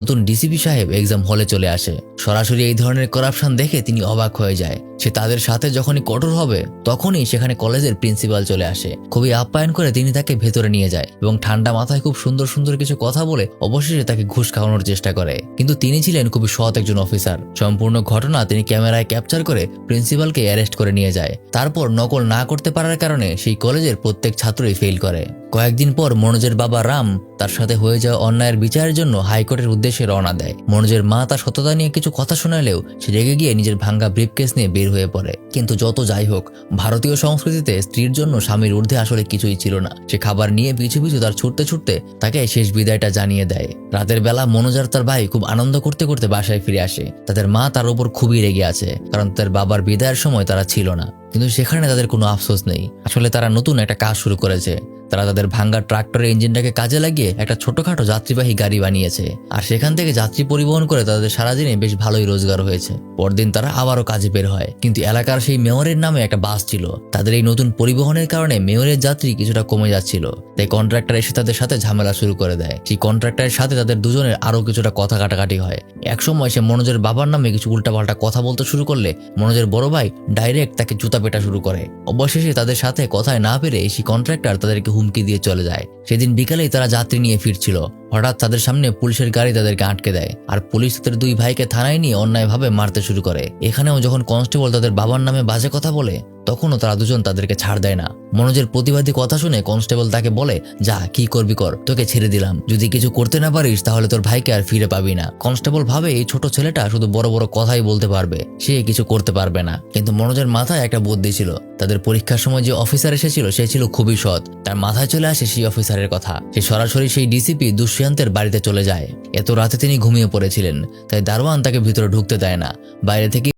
নতুন ডিসিপি সাহেব এক্সাম হলে চলে আসে। সরাসরি এই ধরনের করাপশন দেখে তিনি অবাক হয়ে যায়। সে তাদের সাথে যখনই কঠোর হবে তখনই সেখানে কলেজের প্রিন্সিপাল চলে আসে। খুবই আপ্যায়ন করে তিনি তাকে ভেতরে নিয়ে যায় এবং ঠান্ডা মাথায় খুব সুন্দর সুন্দর কিছু কথা বলে অবশেষে তাকে ঘুষ খাওয়ানোর চেষ্টা করে। কিন্তু তিনি ছিলেন খুবই সৎ একজন অফিসার। সম্পূর্ণ ঘটনা তিনি ক্যামেরায় ক্যাপচার করে প্রিন্সিপালকে অ্যারেস্ট করে নিয়ে যায়। তারপর নকল না করতে পারার কারণে সেই কলেজের প্রত্যেক ছাত্রই ফেল করে। কয়েকদিন পর মনোজের বাবা রাম তার সাথে হয়ে যাওয়া অন্যায়ের বিচারের জন্য হাইকোর্টের উদ্দেশ্যে রওনা দেয়। মনোজের মা তার সততা নিয়ে কিছু কথা শোনালেও সে রেগে গিয়ে নিজের ভাঙ্গা ব্রিফকেস নিয়ে বের হয়ে পড়ে। কিন্তু যত যাই হোক, ভারতীয় সংস্কৃতিতে স্ত্রীর জন্য স্বামীর ঊর্ধ্বে আসলে কিছুই ছিল না। সে খাবার নিয়ে পিছু পিছু তার ছুটতে ছুটতে তাকে শেষ বিদায়টা জানিয়ে দেয়। রাতের বেলা মনোজ আর তার ভাই খুব আনন্দ করতে করতে বাসায় ফিরে আসে। তাদের মা তার উপর খুবই রেগে আছে, কারণ তার বাবার বিদায়ের সময় তারা ছিল না। কিন্তু সেখানে তাদের কোনো আফসোস নেই। আসলে তারা নতুন একটা কাজ শুরু করেছে। তারা তাদের ভাঙ্গা ট্রাক্টরের ইঞ্জিনটাকে কাজে লাগিয়ে একটা ছোটখাটো যাত্রীবাহী গাড়ি বানিয়েছে, আর সেখান থেকে যাত্রী পরিবহন করে তাদের সারাদিনে বেশ ভালোই রোজগার হয়েছে। পরদিন তারা আবারও কাজে বের হয়, কিন্তু এলাকার সেই মেয়রের নামে একটা বাস ছিল। তাদের এই নতুন পরিবহনের কারণে মেয়রের যাত্রী কিছুটা কমে যাচ্ছিল, তাই কন্ট্রাক্টর এসে তাদের সাথে ঝামেলা শুরু করে দেয়। সেই কন্ট্রাক্টরের সাথে তাদের দুজনের আরো কিছুটা কথা কাটাকাটি হয়। একসময় সে মনোজের বাবার নামে কিছু উল্টাপাল্টা কথা বলতে শুরু করলে মনোজের বড় ভাই ডাইরেক্ট তাকে জুতা পেটা শুরু করে। অবশেষে তাদের সাথে কথায় না পেরে সেই কন্ট্রাক্টর তাদেরকে হুমকি দিয়ে চলে যায়। সেদিন বিকালেই তারা যাত্রী নিয়ে ফিরছিল, হঠাৎ তাদের সামনে পুলিশের গাড়ি তাদেরকে আটকে দেয়, আর পুলিশ তাদের দুই ভাইকে থানায় নিয়ে অন্যায়ভাবে মারতে শুরু করে। এখানেও যখন কনস্টেবল তাদের বাবার নামে বাজে কথা বলে তখনও তারা দুজন তাদেরকে ছাড় দেয় না। মনোজের প্রতিবাদী কথা শুনে কনস্টেবল তাকে বলে, যা কি করবি কর, তোকে ছেড়ে দিলাম। যদি কিছু করতে না পারিস তাহলে তোর ভাইকে আর ফিরে পাবি না। কনস্টেবল ভাবে এই ছোট ছেলেটা শুধু বড় বড় কথাই বলতে পারবে, সে কিছু করতে পারবে না। কিন্তু মনোজের মাথায় একটা বুদ্ধি ছিল। তাদের পরীক্ষার সময় যে অফিসার এসেছিল সে ছিল খুবই সৎ। তার মাথায় চলে আসে সেই অফিসারের কথা। সে সরাসরি সেই ডিসিপি দুষ্যন্তের বাড়িতে চলে যায়। এত রাতে তিনি ঘুমিয়ে পড়েছিলেন, তাই দারোয়ান তাকে ভিতরে ঢুকতে দেয় না। বাইরে থেকে